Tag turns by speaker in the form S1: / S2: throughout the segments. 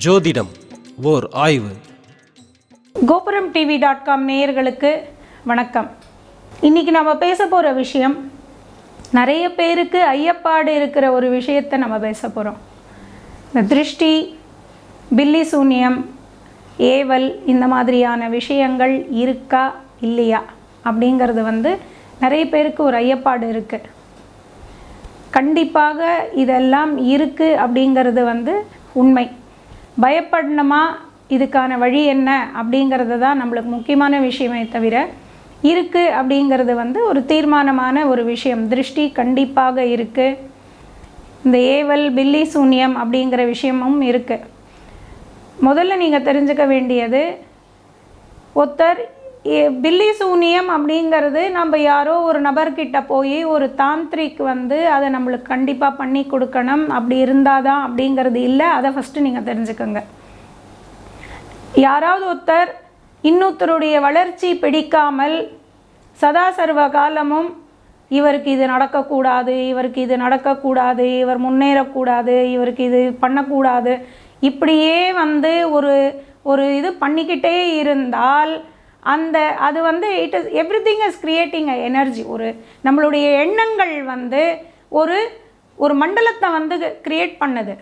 S1: ஜோதிடம் ஓர் ஆய்வு.
S2: கோபுரம் டிவி.com நேயர்களுக்கு வணக்கம். இன்றைக்கி நம்ம பேச போகிற விஷயம் நிறைய பேருக்கு ஐயப்பாடு இருக்கிற ஒரு விஷயத்தை நம்ம பேச போகிறோம். இந்த திருஷ்டி, பில்லி சூனியம், ஏவல் இந்த மாதிரியான விஷயங்கள் இருக்கா இல்லையா அப்படிங்கிறது நிறைய பேருக்கு ஒரு ஐயப்பாடு இருக்குது. கண்டிப்பாக இதெல்லாம் இருக்குது அப்படிங்கிறது உண்மை. பயப்படணுமா, இதுக்கான வழி என்ன அப்படிங்கிறது தான் நம்மளுக்கு முக்கியமான விஷயமே தவிர, இருக்குது அப்படிங்கிறது ஒரு தீர்மானமான ஒரு விஷயம். திருஷ்டி கண்டிப்பாக இருக்குது. இந்த ஏவல், பில்லி சூனியம் அப்படிங்கிற விஷயமும் இருக்குது. முதல்ல நீங்கள் தெரிஞ்சுக்க வேண்டியது, ஒருத்தர் பில்லி சூனியம் அப்படிங்கிறது நம்ம யாரோ ஒரு நபர்கிட்ட போய் ஒரு தாந்திரிக் அதை நம்மளுக்கு கண்டிப்பாக பண்ணி கொடுக்கணும் அப்படி இருந்தால் தான் அப்படிங்கிறது இல்லை. அதை ஃபஸ்ட்டு நீங்கள் தெரிஞ்சுக்கோங்க. யாராவது ஒருத்தர் இன்னொருத்தருடைய வளர்ச்சி பிடிக்காமல் சதா சர்வ காலமும் இவருக்கு இது நடக்கக்கூடாது, இவருக்கு இது நடக்கக்கூடாது, இவர் முன்னேறக்கூடாது, இவருக்கு இது பண்ணக்கூடாது, இப்படியே ஒரு இது பண்ணிக்கிட்டே இருந்தால் அது it is everything is creating a energy. நம்மளுடைய எண்ணங்கள் ஒரு மண்டலத்தை கிரியேட் பண்ணுது.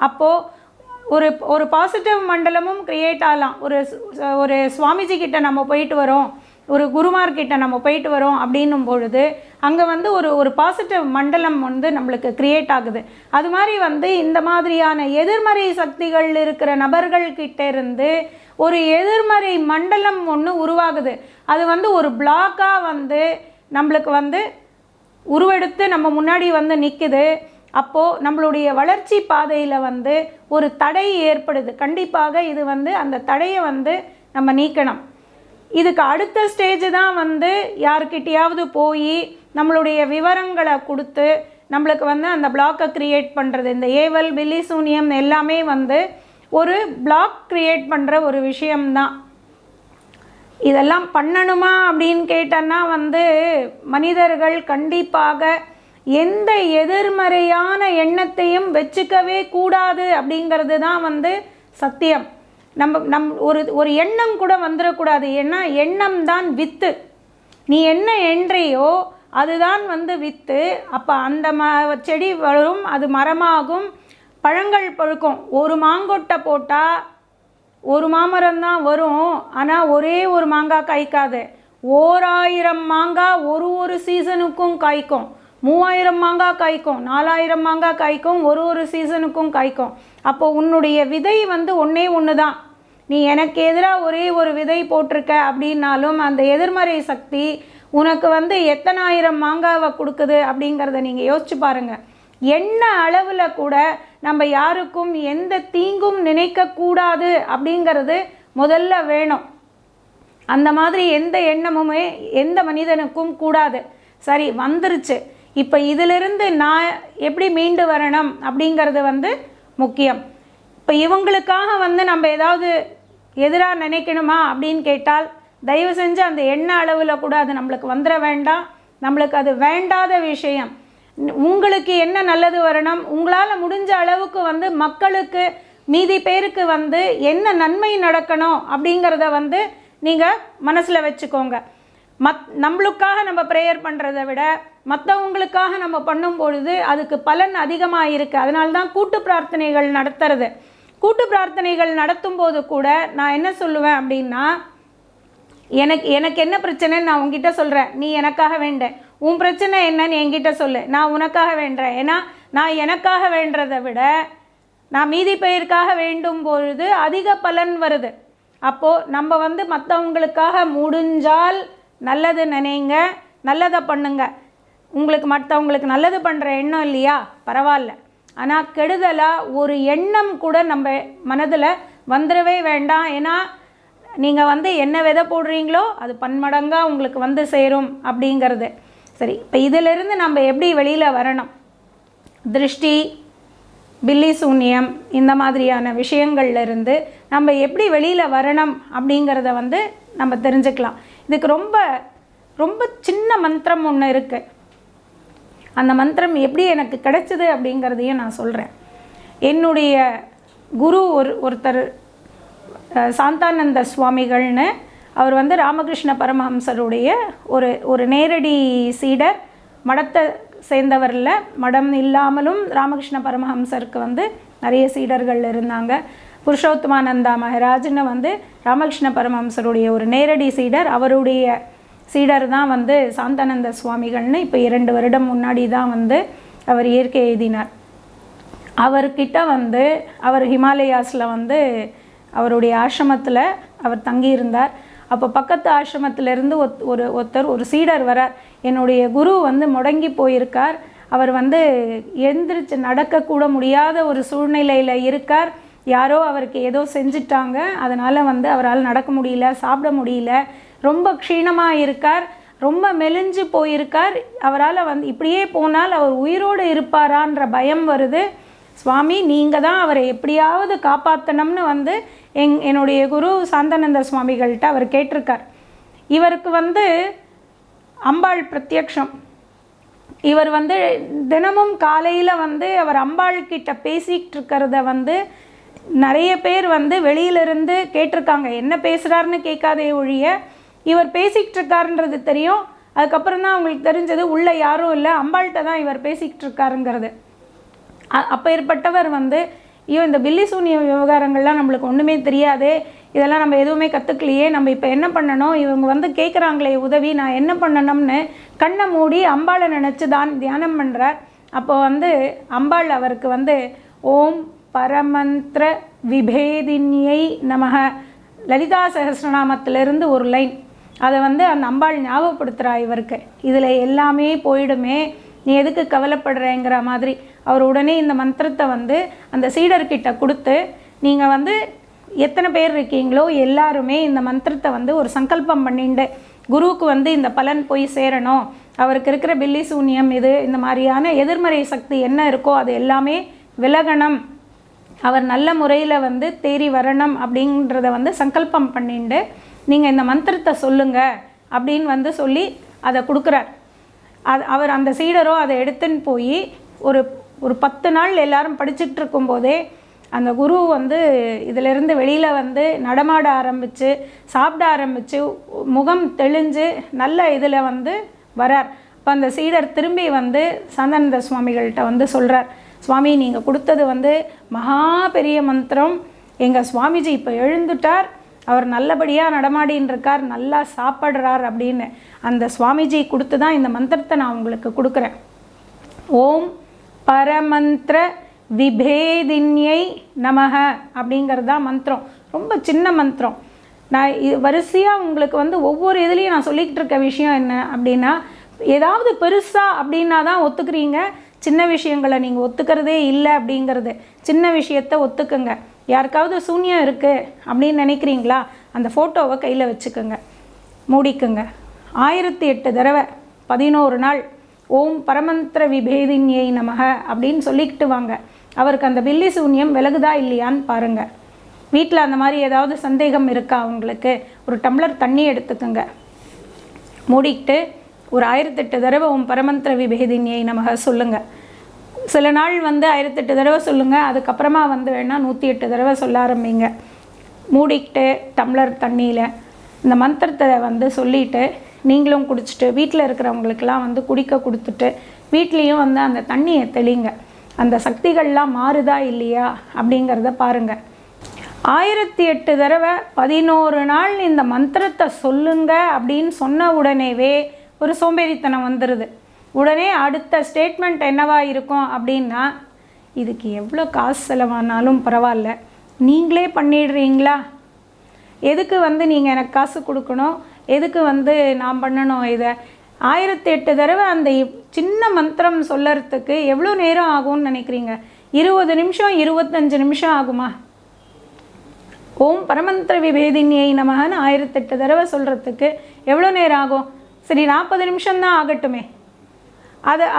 S2: அப்போது ஒரு பாசிட்டிவ் மண்டலமும் கிரியேட் ஆகலாம். ஒரு சுவாமிஜி கிட்ட நம்ம போயிட்டு வரோம், ஒரு குருமார்கிட்ட நம்ம போயிட்டு வரோம் அப்படின்னும் பொழுது அங்கே ஒரு பாசிட்டிவ் மண்டலம் நம்மளுக்கு கிரியேட் ஆகுது. அது மாதிரி இந்த மாதிரியான எதிர்மறை சக்திகள் இருக்கிற நபர்கள்கிட்ட இருந்து ஒரு எதிர்மறை மண்டலம் ஒன்று உருவாகுது. அது ஒரு பிளாக்காக நம்மளுக்கு உருவெடுத்து நம்ம முன்னாடி நிற்குது. அப்போது நம்மளுடைய வளர்ச்சி பாதையில் ஒரு தடை ஏற்படுது. கண்டிப்பாக இது அந்த தடையை நம்ம நீக்கணும். இதுக்கு அடுத்த ஸ்டேஜ் தான் யார்கிட்டையாவது போய் நம்மளுடைய விவரங்களை கொடுத்து நம்மளுக்கு அந்த பிளாக்கை க்ரியேட் பண்ணுறது. இந்த ஏவல், பில்லி சூனியம் எல்லாமே ஒரு பிளாக் க்ரியேட் பண்ணுற ஒரு விஷயம்தான். இதெல்லாம் பண்ணணுமா அப்படின்னு கேட்டோன்னா மனிதர்கள் கண்டிப்பாக எந்த எதிர்மறையான எண்ணத்தையும் வச்சுக்கவே கூடாது அப்படிங்கிறது தான் சத்தியம். ஒரு எண்ணம் கூட வந்துடக்கூடாது. ஏன்னா எண்ணம் தான் வித்து. நீ என்ன எண்றையோ அதுதான் வித்து. அப்போ அந்த செடி வரும், அது மரமாகும், பழங்கள் பழுக்கும். ஒரு மாங்கொட்டை போட்டால் ஒரு மாமரம் வரும், ஆனால் ஒரே ஒரு மாங்காய் காய்க்காது. 1000 மாங்காய் ஒரு சீசனுக்கும் காய்க்கும். 3000 மாங்காய் காய்க்கும், 4000 மாங்காய் காய்க்கும், ஒரு சீசனுக்கும் காய்க்கும். அப்போது உன்னுடைய விதை ஒன்றே ஒன்று தான். நீ எனக்கு எதிராக ஒரே ஒரு விதை போட்டிருக்க அப்படின்னாலும் அந்த எதிர்மறை சக்தி உனக்கு எத்தனை ஆயிரம் மாங்காவை கொடுக்குது அப்படிங்கிறத நீங்கள் யோசிச்சு பாருங்கள். என்ன அளவில் கூட நம்ம யாருக்கும் எந்த தீங்கும் நினைக்கக்கூடாது அப்படிங்கிறது முதல்ல வேணும். அந்த மாதிரி எந்த எண்ணமுமே எந்த மனிதனுக்கும் கூடாது. சரி, வந்துருச்சு. இப்போ இதிலிருந்து நான் எப்படி மீண்டு வரணும் அப்படிங்கிறது முக்கியம். இப்போ இவங்களுக்காக நம்ம ஏதாவது எதிராக நினைக்கணுமா அப்படின்னு கேட்டால், தயவு செஞ்சு அந்த எண்ண அளவில் கூட அது நம்மளுக்கு வந்துட வேண்டாம். நம்மளுக்கு அது வேண்டாத விஷயம். உங்களுக்கு என்ன நல்லது வரணும், உங்களால் முடிஞ்ச அளவுக்கு மக்களுக்கு, மீதி பேருக்கு என்ன நன்மை நடக்கணும் அப்படிங்கிறத நீங்கள் மனசில் வச்சுக்கோங்க. நம்மளுக்காக நம்ம ப்ரேயர் பண்ணுறதை விட மற்றவங்களுக்காக நம்ம பண்ணும் பொழுது அதுக்கு பலன் அதிகமாக இருக்குது. அதனால தான் கூட்டு பிரார்த்தனைகள் நடத்துறது. கூட்டு பிரார்த்தனைகள் நடத்தும் போது கூட நான் என்ன சொல்லுவேன் அப்படின்னா, எனக்கு என்ன பிரச்சனைன்னு நான் உங்ககிட்ட சொல்கிறேன், நீ எனக்காக வேண்ட. உன் பிரச்சனை என்னன்னு என்கிட்ட சொல்லு, நான் உனக்காக வேண்டுறேன். ஏன்னா நான் எனக்காக வேண்டதை விட நான் மீதி பேருக்காக வேண்டும் பொழுது அதிக பலன் வருது. அப்போது நம்ம மற்றவங்களுக்காக முடிஞ்சால் நல்லது நினைங்க, நல்லதை பண்ணுங்க. மற்றவங்களுக்கு நல்லது பண்ணுற எண்ணம் இல்லையா, பரவாயில்ல. ஆனால் கெடுதலாக ஒரு எண்ணம் கூட நம்ம மனதில் வந்துடவே வேண்டாம். ஏன்னா நீங்கள் என்ன விதை போடுறீங்களோ அது பன்மடங்காக உங்களுக்கு சேரும் அப்படிங்கிறது. சரி, இப்போ இதிலிருந்து நம்ம எப்படி வெளியில் வரணும்? திருஷ்டி, பில்லி சூனியம் இந்த மாதிரியான விஷயங்கள்லேருந்து நம்ம எப்படி வெளியில் வரணும் அப்படிங்கிறத நம்ம தெரிஞ்சுக்கலாம். இதுக்கு ரொம்ப ரொம்ப சின்ன மந்திரம் ஒன்று இருக்குது. அந்த மந்திரம் எப்படி எனக்கு கிடைச்சது அப்படிங்கிறதையும் நான் சொல்கிறேன். என்னுடைய குரு ஒருத்தர் சாந்தானந்த சுவாமிகள்னு, அவர் வந்து ராமகிருஷ்ண பரமஹம்சருடைய ஒரு நேரடி சீடர். மடத்தை சேர்ந்தவரில், மடம் இல்லாமலும் ராமகிருஷ்ண பரமஹம்சருக்கு வந்து நிறைய சீடர்கள் இருந்தாங்க. புருஷோத்தமானந்தா மகராஜ்னு வந்து ராமகிருஷ்ண பரமஹம்சருடைய ஒரு நேரடி சீடர். அவருடைய சீடர் தான் வந்து சாந்தானந்த சுவாமிகள்னு. இப்போ 2 வருடம் முன்னாடி தான் வந்து அவர் இயற்கை எழுதினார். அவர்கிட்ட வந்து அவர் ஹிமாலயாஸில் வந்து அவருடைய ஆசிரமத்தில் அவர் தங்கியிருந்தார். அப்போ பக்கத்து ஆசிரமத்திலேருந்து ஒரு சீடர் வரார். என்னுடைய குரு வந்து முடங்கி போயிருக்கார், அவர் வந்து எழுந்திரிச்சு நடக்கக்கூட முடியாத ஒரு சூழ்நிலையில் இருக்கார், யாரோ அவருக்கு ஏதோ செஞ்சிட்டாங்க, அதனால் வந்து அவரால் நடக்க முடியல, சாப்பிட முடியல, ரொம்ப க்ஷீணமாக இருக்கார், ரொம்ப மெலிஞ்சு போயிருக்கார், அவரால் வந்து இப்படியே போனால் அவர் உயிரோடு இருப்பாரான்ற பயம் வருது. சுவாமி நீங்கள் தான் அவரை எப்படியாவது காப்பாற்றணும்னு வந்து என்னுடைய குரு சாந்தானந்த சுவாமிகள்கிட்ட அவர் கேட்டிருக்கார். இவருக்கு வந்து அம்பாள் பிரத்யக்ஷம். இவர் வந்து தினமும் காலையில் வந்து அவர் அம்பாள் கிட்ட பேசிகிட்டு இருக்கிறத வந்து நிறைய பேர் வந்து வெளியிலிருந்து கேட்டிருக்காங்க. என்ன பேசுகிறாருன்னு கேட்காதே ஒழிய இவர் பேசிக்கிட்டு இருக்காருன்றது தெரியும். அதுக்கப்புறம் தான் அவங்களுக்கு தெரிஞ்சது உள்ளே யாரும் இல்லை, அம்பாள்கிட்ட தான் இவர் பேசிக்கிட்டு இருக்காருங்கிறது. அப்போ ஏற்பட்டவர் வந்து இந்த பில்லி சூனிய விவகாரங்கள்லாம் நம்மளுக்கு ஒன்றுமே தெரியாது, இதெல்லாம் நம்ம எதுவுமே கற்றுக்கலையே, நம்ம இப்போ என்ன பண்ணணும், இவங்க வந்து கேட்குறாங்களே உதவி, நான் என்ன பண்ணணும்னு கண்ணை மூடி அம்பாளை நினச்சி தான் தியானம் பண்ணுறார். அப்போ வந்து அம்பாள் அவருக்கு வந்து ஓம் பரமந்திர விபேதின்யை நமக லலிதா சஹஸ்ரநாமத்திலிருந்து ஒரு லைன், அதை வந்து அந்த அம்பாள் ஞாபகப்படுத்துகிறா இவருக்கு. இதில் எல்லாமே போயிடுமே, நீ எதுக்கு கவலைப்படுறேங்கிற மாதிரி. அவர் உடனே இந்த மந்திரத்தை வந்து அந்த சீடர்கிட்ட கொடுத்து, நீங்கள் வந்து எத்தனை பேர் இருக்கீங்களோ எல்லாருமே இந்த மந்திரத்தை வந்து ஒரு சங்கல்பம் பண்ணிண்டு, குருவுக்கு வந்து இந்த பலன் போய் சேரணும், அவருக்கு இருக்கிற பில்லி சூன்யம் இது இந்த மாதிரியான எதிர்மறை சக்தி என்ன இருக்கோ அது எல்லாமே விலகணும், அவர் நல்ல முறையில் வந்து தேறி வரணும் அப்படின்றத வந்து சங்கல்பம் பண்ணிண்டு நீங்கள் இந்த மந்திரத்தை சொல்லுங்கள் அப்படின்னு வந்து சொல்லி அதை கொடுக்குறார். அவர் அந்த சீடரோ அதை எடுத்துன்னு போய் ஒரு 10 நாள் எல்லாரும் படிச்சுட்டு இருக்கும்போதே அந்த குரு வந்து இதிலிருந்து வெளியில் வந்து நடமாட ஆரம்பித்து சாப்பிட ஆரம்பித்து முகம் தெளிஞ்சு நல்ல இதில் வந்து வரார். அப்போ அந்த சீடர் திரும்பி வந்து சாந்தானந்த சுவாமிகள்கிட்ட வந்து சொல்கிறார், சுவாமி நீங்கள் கொடுத்தது வந்து மகா பெரிய மந்திரம், எங்கள் சுவாமிஜி இப்போ எழுந்துட்டார், அவர் நல்லபடியாக நடமாடின்னு இருக்கார், நல்லா சாப்பிட்றார் அப்படின்னு. அந்த சுவாமிஜி கொடுத்து தான் இந்த மந்திரத்தை நான் உங்களுக்கு கொடுக்குறேன். ஓம் பரமந்திர விபேதின்யை நமக அப்படிங்கிறது தான் மந்திரம். ரொம்ப சின்ன மந்திரம். நான் வரிசையாக உங்களுக்கு வந்து ஒவ்வொரு இதுலேயும் நான் சொல்லிக்கிட்டு இருக்க விஷயம் என்ன அப்படின்னா, ஏதாவது பெருசாக அப்படின்னா தான் ஒத்துக்கிறீங்க, சின்ன விஷயங்களை நீங்கள் ஒத்துக்கிறதே இல்லை அப்படிங்கிறது. சின்ன விஷயத்தை ஒத்துக்குங்க. யாருக்காவது சூன்யம் இருக்குது அப்படின்னு நினைக்கிறீங்களா, அந்த ஃபோட்டோவை கையில் வச்சுக்கோங்க, மூடிக்குங்க. 1008 தடவை 11 நாள் ஓம் பரமந்திர விபேதின்யை நமக அப்படின்னு சொல்லிக்கிட்டு வாங்க. அவருக்கு அந்த பில்லி சூன்யம் விலகுதா இல்லையான்னு பாருங்கள். வீட்டில் அந்த மாதிரி ஏதாவது சந்தேகம் இருக்கா உங்களுக்கு, ஒரு டம்ளர் தண்ணி எடுத்துக்கோங்க, மூடிக்கிட்டு ஒரு 1008 தடவை ஓம் பரமந்திர விபேதின்யை நமக சொல்லுங்கள். சில நாள் வந்து 1008 தடவை சொல்லுங்கள், அதுக்கப்புறமா வந்து வேணால் 108 தடவை சொல்ல ஆரம்பிங்க. மூடிக்கிட்டு டம்ளர் தண்ணியில் இந்த மந்திரத்தை வந்து சொல்லிவிட்டு நீங்களும் குடிச்சிட்டு வீட்டில் இருக்கிறவங்களுக்கெல்லாம் வந்து குடிக்க கொடுத்துட்டு வீட்லேயும் வந்து அந்த தண்ணியை தெளிங்க. அந்த சக்திகள்லாம் மாறுதா இல்லையா அப்படிங்கிறத பாருங்கள். 1008 தடவை 11 நாள் இந்த மந்திரத்தை சொல்லுங்க அப்படின்னு சொன்ன உடனேவே ஒரு சோம்பேறித்தனம் வந்துடுது. உடனே அடுத்த ஸ்டேட்மெண்ட் என்னவா இருக்கும் அப்படின்னா, இதுக்கு எவ்வளோ காசு செலவானாலும் பரவாயில்ல, நீங்களே பண்ணிடுறீங்களா, எதுக்கு வந்து நீங்கள் எனக்கு காசு கொடுக்கணும், எதுக்கு வந்து நான் பண்ணணும், இதை 1008 தடவை அந்த சின்ன மந்திரம் சொல்லறதுக்கு எவ்வளோ நேரம் ஆகும்னு நினைக்கிறீங்க? 20 நிமிஷம் 25 நிமிஷம் ஆகுமா? ஓம் பரமந்திர விபேதின்யை நமகன்னு 1008 தடவை சொல்கிறதுக்கு எவ்வளோ நேரம் ஆகும்? சரி 40 நிமிஷம்தான் ஆகட்டுமே.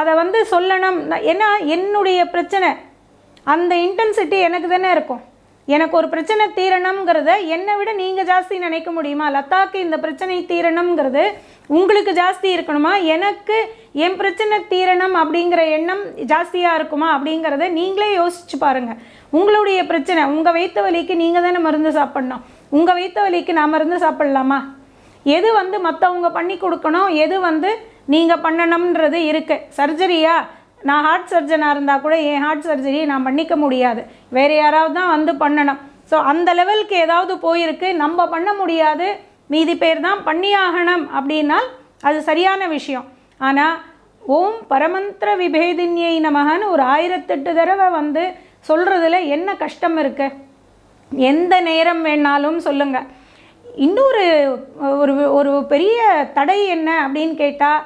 S2: அதை வந்து சொல்லணும். ஏன்னா என்னுடைய பிரச்சனை அந்த இன்டென்சிட்டி எனக்கு தானே இருக்கும். எனக்கு ஒரு பிரச்சனை தீரணுங்கிறத என்னை விட நீங்கள் ஜாஸ்தி நினைக்க முடியுமா? லதாக்கு இந்த பிரச்சனை தீரணுங்கிறது உங்களுக்கு ஜாஸ்தி இருக்கணுமா? எனக்கு என் பிரச்சனை தீரணும் அப்படிங்கிற எண்ணம் ஜாஸ்தியாக இருக்குமா அப்படிங்கிறத நீங்களே யோசிச்சு பாருங்கள். உங்களுடைய பிரச்சனை, உங்கள் வயிற்று வலிக்கு நீங்கள் தானே மருந்து சாப்பிட்ணும். உங்கள் வயிற்று வலிக்கு நான் மருந்து சாப்பிட்லாமா? எது மற்றவங்க பண்ணி கொடுக்கணும், எது நீங்கள் பண்ணணும்ன்றது இருக்குது. சர்ஜரியா, நான் ஹார்ட் சர்ஜனாக இருந்தால் கூட என் ஹார்ட் சர்ஜரி நான் பண்ணிக்க முடியாது, வேறு யாராவது தான் பண்ணணும். ஸோ அந்த லெவலுக்கு ஏதாவது போயிருக்கு, நம்ம பண்ண முடியாது, மீதி பேர் தான் பண்ணியாகணும் அப்படின்னா அது சரியான விஷயம். ஆனால் ஓம் பரமந்திர விபேதின்யை நமகன்னு ஒரு 1008 தடவை சொல்கிறதுல என்ன கஷ்டம் இருக்குது? எந்த நேரம் வேணாலும் சொல்லுங்கள். இன்னொரு ஒரு பெரிய தடை என்ன அப்படின்னு கேட்டால்,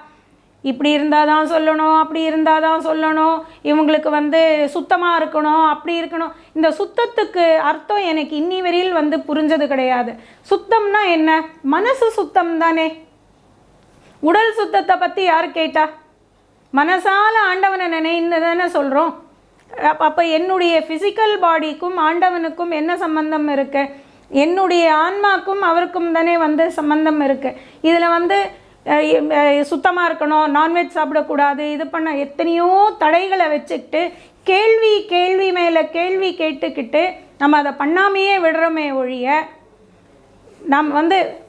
S2: இப்படி இருந்தால் தான் சொல்லணும், அப்படி இருந்தால் தான் சொல்லணும், இவங்களுக்கு சுத்தமாக இருக்கணும், அப்படி இருக்கணும். இந்த சுத்தத்துக்கு அர்த்தம் எனக்கு இன்னி வரையில் புரிஞ்சது கிடையாது. சுத்தம்னா என்ன? மனசு சுத்தம் தானே. உடல் சுத்தத்தை பற்றி யார் கேட்டா? மனசால் ஆண்டவனை நினைன்னு தானே சொல்கிறோம். அப்போ என்னுடைய ஃபிசிக்கல் பாடிக்கும் ஆண்டவனுக்கும் என்ன சம்பந்தம் இருக்குது? என்னுடைய ஆன்மாக்கும் அவருக்கும் தானே சம்பந்தம் இருக்குது. இதில் சுத்தமாக இருக்கணும், நான்வெஜ் சாப்பிடக்கூடாது, இது பண்ண எத்தனையோ தடைகளை வச்சுக்கிட்டு கேள்வி மேலே கேள்வி கேட்டுக்கிட்டு நம்ம அதை பண்ணாமையே விடுறோமே ஒழிய, நாம்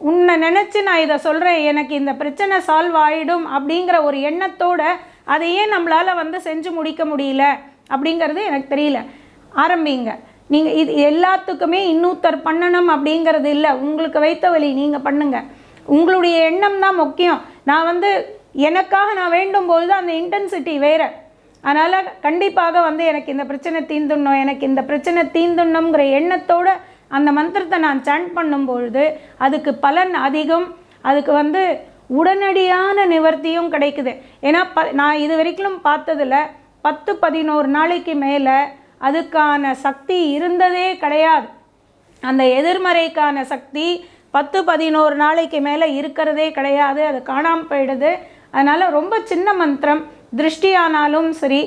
S2: உன்னை நினச்சி நான் இதை சொல்கிறேன், எனக்கு இந்த பிரச்சனை சால்வ் ஆகிடும் அப்படிங்கிற ஒரு எண்ணத்தோடு அதையே நம்மளால் செஞ்சு முடிக்க முடியல அப்படிங்கிறது எனக்கு தெரியல. ஆரம்பிங்க. நீங்கள் இது எல்லாத்துக்குமே இன்னொருத்தர் பண்ணணும் அப்படிங்கிறது இல்லை. உங்களுக்கு வைத்த வழி நீங்கள் பண்ணுங்கள். உங்களுடைய எண்ணம் தான் முக்கியம். நான் எனக்காக நான் வேண்டும் போது அந்த இன்டென்சிட்டி வேறு. அதனால் கண்டிப்பாக எனக்கு இந்த பிரச்சனை தீர்ந்துடணும், எனக்கு இந்த பிரச்சனை தீர்ந்துடணுங்கிற எண்ணத்தோடு அந்த மந்திரத்தை நான் சாண்ட் பண்ணும்பொழுது அதுக்கு பலன் அதிகம். அதுக்கு உடனடியான நிவர்த்தியும் கிடைக்குது. ஏன்னா நான் இது வரைக்கும் பார்த்ததில் 10-11 நாளைக்கு மேலே அதுக்கான சக்தி இருந்ததே கிடையாது. அந்த எதிர்மறைக்கான சக்தி 10-11 நாளைக்கு மேலே இருக்கிறதே கிடையாது. அது காணாமல் போயிடுது. அதனால் ரொம்ப சின்ன மந்திரம், திருஷ்டியானாலும் சரி,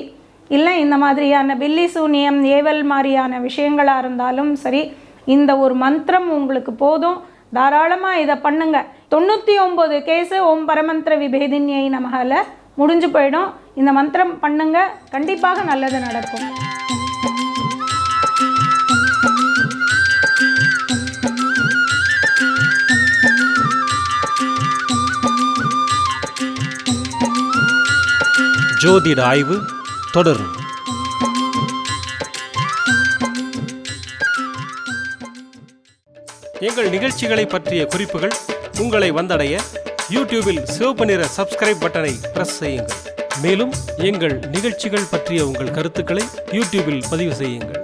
S2: இல்லை இந்த மாதிரியான பில்லி சூனியம் ஏவல் மாதிரியான விஷயங்களாக இருந்தாலும் சரி, இந்த ஒரு மந்திரம் உங்களுக்கு போதும். தாராளமாக இதை பண்ணுங்கள். 99 கேஸு ஓம் பரமந்திர விபேதின்யை நமகல முடிஞ்சு போயிடும். இந்த மந்திரம் பண்ணுங்கள், கண்டிப்பாக நல்லது நடக்கும்.
S1: ஜோதிட ஆய்வு தொடரும். எங்கள் நிகழ்ச்சிகளை பற்றிய குறிப்புகள் உங்களை வந்தடைய யூடியூபில் சிவப்பு நிற சப்ஸ்கிரைப் பட்டனை பிரஸ் செய்யுங்கள். மேலும் எங்கள் நிகழ்ச்சிகள் பற்றிய உங்கள் கருத்துக்களை யூடியூபில் பதிவு செய்யுங்கள்.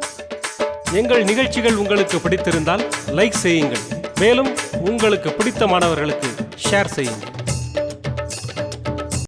S1: எங்கள் நிகழ்ச்சிகள் உங்களுக்கு பிடித்திருந்தால் லைக் செய்யுங்கள். மேலும் உங்களுக்கு பிடித்த மாணவர்களுக்கு ஷேர் செய்யுங்கள்.